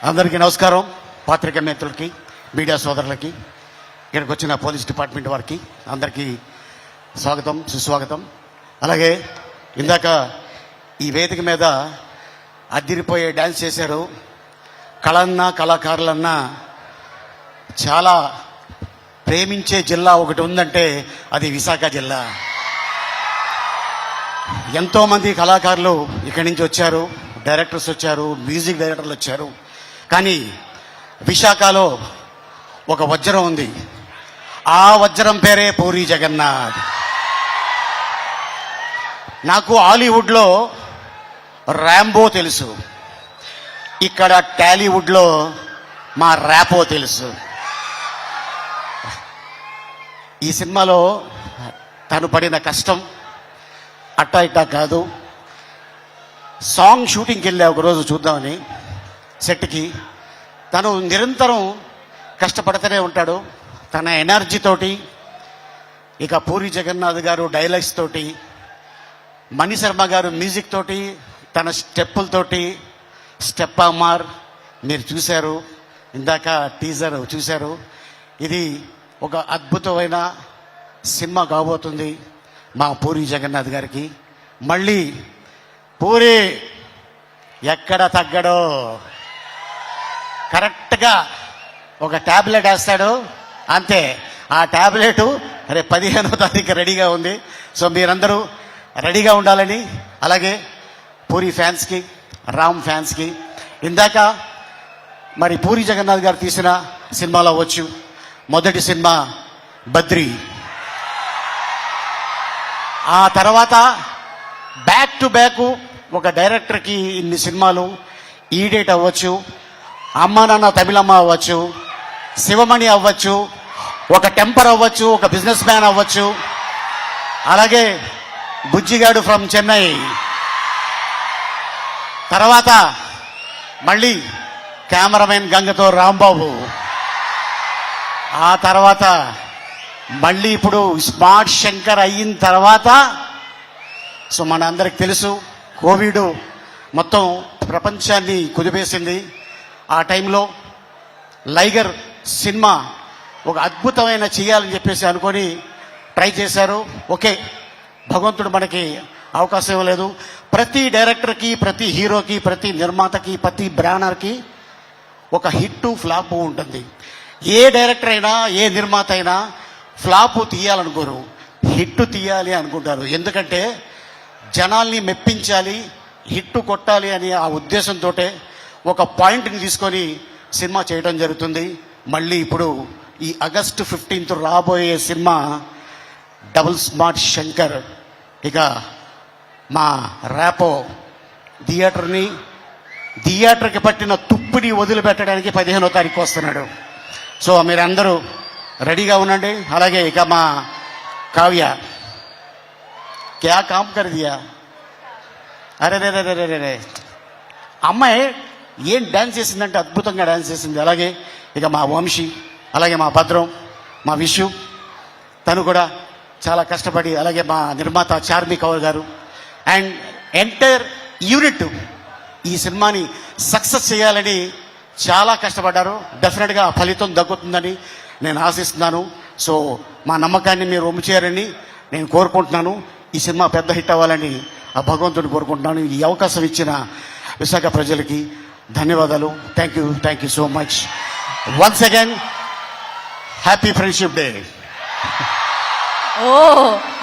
అందరికీ నమస్కారం. పాత్రికేయ మిత్రులకి, మీడియా సోదరులకి, ఇక్కడికి వచ్చిన పోలీస్ డిపార్ట్మెంట్ వారికి అందరికీ స్వాగతం, సుస్వాగతం. అలాగే ఇందాక ఈ వేదిక మీద అద్దిరిపోయే డ్యాన్స్ చేశారు. కళన్నా కళాకారులన్నా చాలా ప్రేమించే జిల్లా ఒకటి ఉందంటే అది విశాఖ జిల్లా. ఎంతోమంది కళాకారులు ఇక్కడి నుంచి వచ్చారు, డైరెక్టర్స్ వచ్చారు, మ్యూజిక్ డైరెక్టర్లు వచ్చారు. కానీ విశాఖలో ఒక వజ్రం ఉంది. ఆ వజ్రం పేరే పూరి జగన్నాథ్. నాకు హాలీవుడ్లో ర్యాంబో తెలుసు, ఇక్కడ టాలీవుడ్లో మా ర్యాపో తెలుసు. ఈ సినిమాలో తను పడిన కష్టం అట్టా ఇట్టా కాదు. సాంగ్ షూటింగ్కి వెళ్ళా ఒకరోజు చూద్దామని సెట్కి. తను నిరంతరం కష్టపడుతూనే ఉంటాడు. తన ఎనర్జీ తోటి, ఇక పూరి జగన్నాథ్ గారు డైలాగ్స్ తోటి, మణిశర్మ గారు మ్యూజిక్ తోటి, తన స్టెప్పులతోటి, స్టెప్ అమ్మార్ మీరు చూశారు, ఇందాక టీజర్ చూశారు. ఇది ఒక అద్భుతమైన సినిమా కాబోతుంది మా పూరి జగన్నాథ్ గారికి. మళ్ళీ పూరి ఎక్కడ తగ్గడో, కరెక్ట్గా ఒక ట్యాబ్లెట్ వేస్తాడు అంతే. ఆ ట్యాబ్లెట్ రేపు 15వ తారీఖు రెడీగా ఉంది. సో మీరందరూ రెడీగా ఉండాలని, అలాగే పూరి ఫ్యాన్స్కి, రామ్ ఫ్యాన్స్కి. ఇందాక మరి పూరి జగన్నాథ్ గారు తీసిన సినిమాలో అవ్వచ్చు, మొదటి సినిమా బద్రి, ఆ తర్వాత బ్యాక్ టు బ్యాక్ ఒక డైరెక్టర్కి ఇన్ని సినిమాలు, ఈడేట్ అవ్వచ్చు, అమ్మ నాన్న తమిళమ్మ అవ్వచ్చు, శివమణి అవ్వచ్చు, ఒక టెంపర్ అవ్వచ్చు, ఒక బిజినెస్ మ్యాన్ అవ్వచ్చు, అలాగే బుజ్జిగాడు ఫ్రమ్ చెన్నై, తర్వాత మళ్ళీ కెమెరామెన్ గంగతో రాంబాబు, ఆ తర్వాత మళ్ళీ ఇప్పుడు స్మార్ట్ శంకర్ అయిన తర్వాత, సో మన అందరికి తెలుసు కోవిడ్ మొత్తం ప్రపంచాన్ని కుదిపేసింది. ఆ టైంలో లైగర్ సినిమా ఒక అద్భుతమైన చేయాలని చెప్పేసి అనుకొని ట్రై చేశారు. ఓకే, భగవంతుడు మనకి అవకాశం ఇవ్వలేదు. ప్రతి డైరెక్టర్కి, ప్రతి హీరోకి, ప్రతి నిర్మాతకి, ప్రతి బ్రాండర్కి ఒక హిట్ ఫ్లాప్ ఉంటుంది. ఏ డైరెక్టర్ అయినా, ఏ నిర్మాత అయినా ఫ్లాప్ తీయాలనుకోరు, హిట్ తీయాలి అనుకుంటారు. ఎందుకంటే జనాల్ని మెప్పించాలి, హిట్ కొట్టాలి అని ఆ ఉద్దేశంతో ఒక పాయింట్ని తీసుకొని సినిమా చేయడం జరుగుతుంది. మళ్ళీ ఇప్పుడు ఈ ఆగస్టు 15th రాబోయే సినిమా డబుల్ స్మార్ట్ శంకర్. ఇక మా ర్యాపో థియేటర్కి పట్టిన తుప్పిని వదిలిపెట్టడానికి 15వ తారీఖు వస్తున్నాడు. సో మీరందరూ రెడీగా ఉండండి. అలాగే ఇక మా కావ్య క్యా కామ్ కర్ దియా, అరే రే రే రే రే, అమ్మాయి ఏం డ్యాన్స్ చేసిందంటే అద్భుతంగా డ్యాన్స్ చేసింది. అలాగే ఇక మా వంశీ, అలాగే మా భద్రం, మా విషు, తను కూడా చాలా కష్టపడి, అలాగే మా నిర్మాత చార్మి కౌర్ గారు అండ్ ఎంటైర్ యూనిట్ ఈ సినిమాని సక్సెస్ చేయాలని చాలా కష్టపడ్డారు. డెఫినెట్గా ఫలితం దక్కుతుందని నేను ఆశిస్తున్నాను. సో మా నమ్మకాన్ని మీరు ఒమ్ము చేయాలని నేను కోరుకుంటున్నాను. ఈ సినిమా పెద్ద హిట్ అవ్వాలని ఆ భగవంతుని కోరుకుంటున్నాను. ఈ అవకాశం ఇచ్చిన విశాఖ ప్రజలకి ధన్యవాదాలు. Thank you so much. Once again happy friendship day. Oh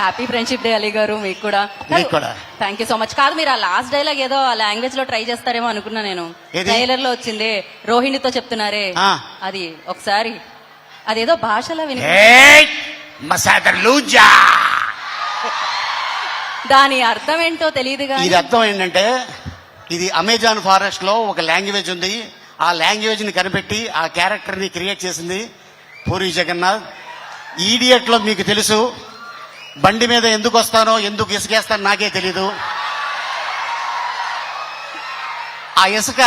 happy friendship day Ali గారు. మీకు కూడా థ్యాంక్ యూ సో మచ్. కాదు, మీరు ఆ లాస్ట్ డైలాగ్ ఏదో ఆ లాంగ్వేజ్ లో ట్రై చేస్తారేమో అనుకున్నా నేను. ట్రైలర్ లో వచ్చింది, రోహిణితో చెప్తున్నారే, అది ఒకసారి అదేదో భాషలో విని దాని అర్థం ఏంటో తెలియదు. ఇది అర్థం ఏంటంటే, ఇది అమెజాన్ ఫారెస్ట్ లో ఒక లాంగ్వేజ్ ఉంది. ఆ లాంగ్వేజ్ ని కనిపెట్టి ఆ క్యారెక్టర్ ని క్రియేట్ చేసింది పూరి జగన్నాథ్. ఈడియట్ లో మీకు తెలుసు, బండి మీద ఎందుకు వస్తానో, ఎందుకు ఇసుకేస్తానో నాకే తెలీదు. ఆ ఇసుక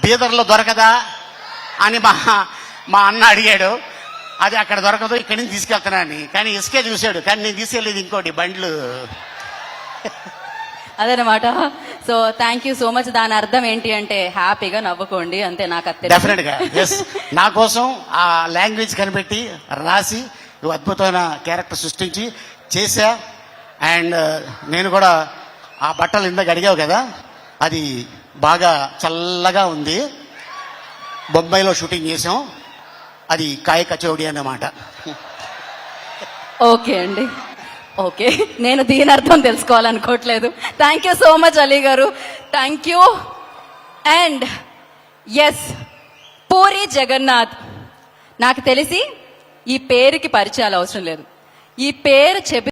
బీదర్లో దొరకదా అని మా అన్న అడిగాడు. అది అక్కడ దొరకదు, ఇక్కడి నుంచి తీసుకెళ్తానని. కానీ ఇసుకే చూశాడు, కానీ నేను తీసుకెళ్ళేది ఇంకోటి బండ్లు. అదనమాట. So thank you so much. దాని అర్థం ఏంటి అంటే హ్యాపీగా నవ్వుకోండి అంతే. నాకు అది తెలుసు. డెఫినెట్ గా ఎస్. నా కోసం ఆ లాంగ్వేజ్ కనిపెట్టి రాసి నువ్వు అద్భుతమైన క్యారెక్టర్ సృష్టించి చేశా. అండ్ నేను కూడా ఆ బట్టలు ఇందాక అడిగావు కదా, అది బాగా చల్లగా ఉంది. బొంబాయిలో షూటింగ్ చేసాం. అది కాయ కచౌడి అన్నమాట. ఓకే అండి, ఓకే. నేను దీని అర్థం తెలుసుకోవాలనుకోవట్లేదు. Thank you so much Ali గారు, thank you. And yes, Puri Jagannadh. నాకు తెలిసి ఈ పేరుకి పరిచయాలు అవసరం లేదు. ఈ పేరు చెబి